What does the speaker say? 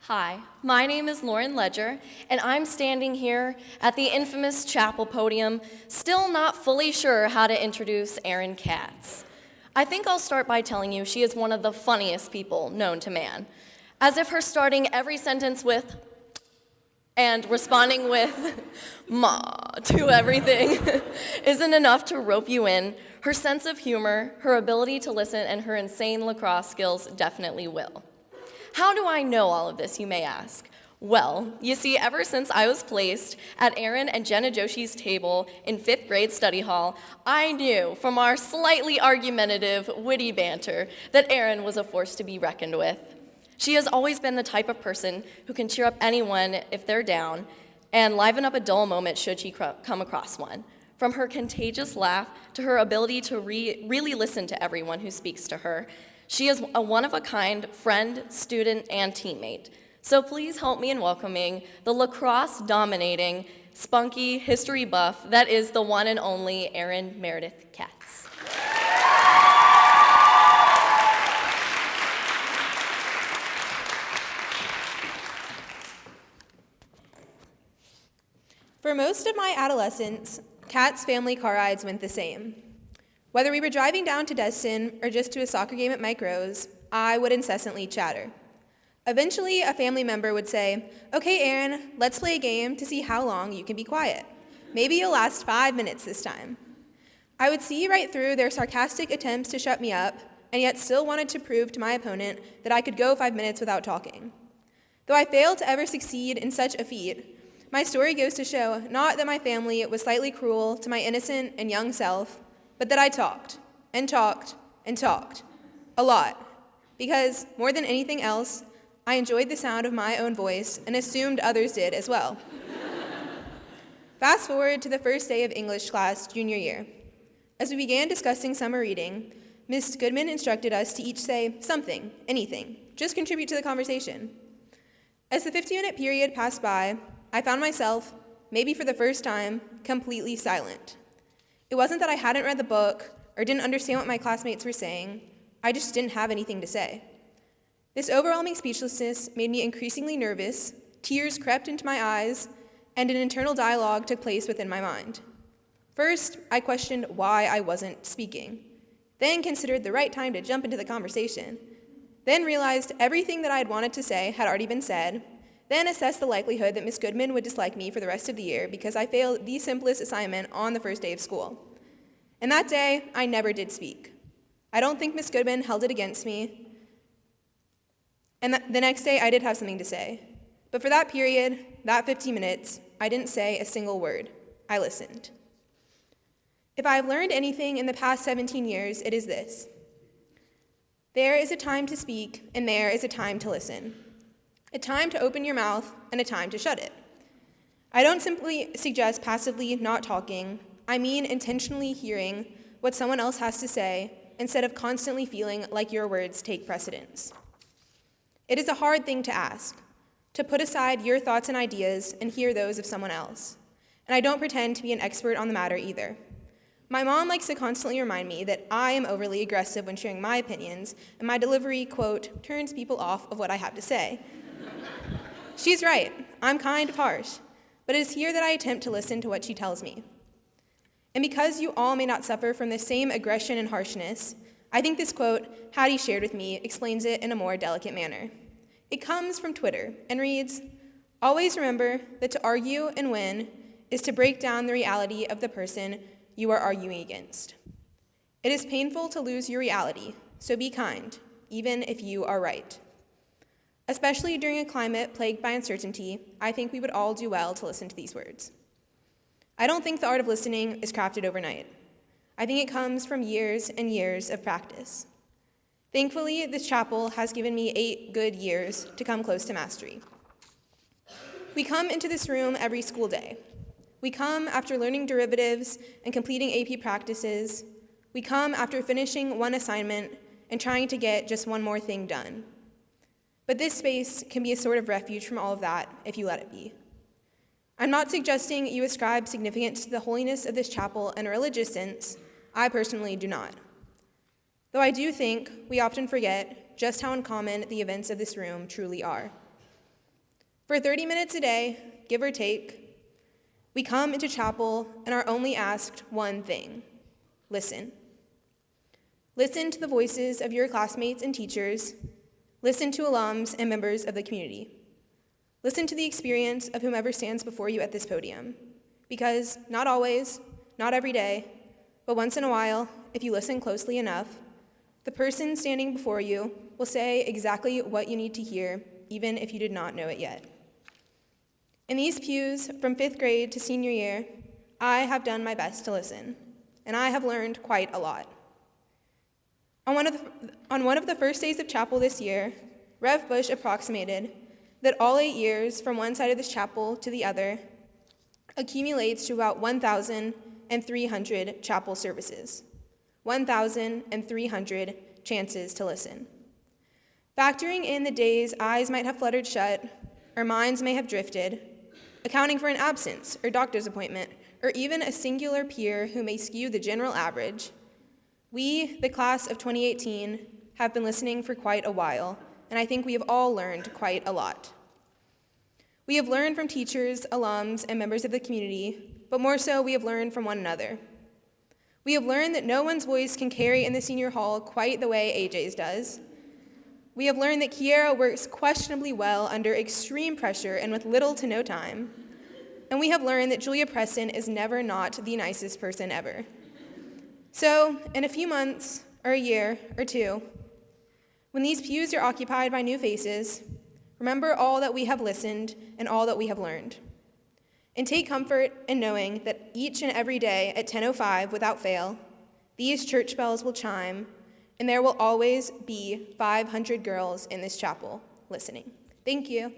Hi, my name is Lauren Ledger, and I'm standing here at the infamous chapel podium, still not fully sure how to introduce Erin Katz. I think I'll start by telling you she is one of the funniest people known to man, as if her starting every sentence with and responding with ma to everything isn't enough to rope you in. Her sense of humor, her ability to listen, and her insane lacrosse skills definitely will. How do I know all of this, you may ask? Well, you see, ever since I was placed at Erin and Jenna Joshi's table in 5th grade study hall, I knew from our slightly argumentative, witty banter that Erin was a force to be reckoned with. She has always been the type of person who can cheer up anyone if they're down and liven up a dull moment should she come across one. From her contagious laugh to her ability to really listen to everyone who speaks to her, she is a one-of-a-kind friend, student, and teammate. So please help me in welcoming the lacrosse-dominating, spunky history buff that is the one and only Erin Meredith Katz. For most of my adolescence, Kat's family car rides went the same. Whether we were driving down to Destin or just to a soccer game at Mike Rose, I would incessantly chatter. Eventually, a family member would say, "Okay, Erin, let's play a game to see how long you can be quiet. Maybe you'll last 5 minutes this time." I would see right through their sarcastic attempts to shut me up, and yet still wanted to prove to my opponent that I could go 5 minutes without talking. Though I failed to ever succeed in such a feat, my story goes to show not that my family was slightly cruel to my innocent and young self, but that I talked, and talked, and talked, a lot, because more than anything else, I enjoyed the sound of my own voice and assumed others did as well. Fast forward to the first day of English class junior year. As we began discussing summer reading, Ms. Goodman instructed us to each say something, anything, just contribute to the conversation. As the 50-minute period passed by, I found myself, maybe for the first time, completely silent. It wasn't that I hadn't read the book or didn't understand what my classmates were saying, I just didn't have anything to say. This overwhelming speechlessness made me increasingly nervous, tears crept into my eyes, and an internal dialogue took place within my mind. First, I questioned why I wasn't speaking, then considered the right time to jump into the conversation, then realized everything that I had wanted to say had already been said, then assessed the likelihood that Miss Goodman would dislike me for the rest of the year because I failed the simplest assignment on the first day of school. And that day, I never did speak. I don't think Miss Goodman held it against me, and the next day I did have something to say. But for that period, that 15 minutes, I didn't say a single word. I listened. If I have learned anything in the past 17 years, it is this. There is a time to speak, and there is a time to listen. A time to open your mouth, and a time to shut it. I don't simply suggest passively not talking. I mean intentionally hearing what someone else has to say instead of constantly feeling like your words take precedence. It is a hard thing to ask, to put aside your thoughts and ideas and hear those of someone else. And I don't pretend to be an expert on the matter either. My mom likes to constantly remind me that I am overly aggressive when sharing my opinions, and my delivery, quote, turns people off of what I have to say. She's right, I'm kind of harsh, but it is here that I attempt to listen to what she tells me. And because you all may not suffer from the same aggression and harshness, I think this quote Hattie shared with me explains it in a more delicate manner. It comes from Twitter and reads, "Always remember that to argue and win is to break down the reality of the person you are arguing against. It is painful to lose your reality, so be kind, even if you are right." Especially during a climate plagued by uncertainty, I think we would all do well to listen to these words. I don't think the art of listening is crafted overnight. I think it comes from years and years of practice. Thankfully, this chapel has given me 8 good years to come close to mastery. We come into this room every school day. We come after learning derivatives and completing AP practices. We come after finishing one assignment and trying to get just one more thing done. But this space can be a sort of refuge from all of that if you let it be. I'm not suggesting you ascribe significance to the holiness of this chapel in a religious sense. I personally do not. Though I do think we often forget just how uncommon the events of this room truly are. For 30 minutes a day, give or take, we come into chapel and are only asked one thing: listen. Listen to the voices of your classmates and teachers. Listen to alums and members of the community. Listen to the experience of whomever stands before you at this podium. Because not always, not every day, but once in a while, if you listen closely enough, the person standing before you will say exactly what you need to hear, even if you did not know it yet. In these pews, from 5th grade to senior year, I have done my best to listen, and I have learned quite a lot. On one of the first days of chapel this year, Rev Bush approximated that all 8 years from one side of this chapel to the other accumulates to about 1,300 chapel services, 1,300 chances to listen. Factoring in the days eyes might have fluttered shut or minds may have drifted, accounting for an absence or doctor's appointment, or even a singular peer who may skew the general average, we, the class of 2018, have been listening for quite a while, and I think we have all learned quite a lot. We have learned from teachers, alums, and members of the community, but more so, we have learned from one another. We have learned that no one's voice can carry in the senior hall quite the way AJ's does. We have learned that Kiera works questionably well under extreme pressure and with little to no time. And we have learned that Julia Preston is never not the nicest person ever. So, in a few months, or a year, or two, when these pews are occupied by new faces, remember all that we have listened and all that we have learned. And take comfort in knowing that each and every day at 10:05 without fail, these church bells will chime, and there will always be 500 girls in this chapel listening. Thank you.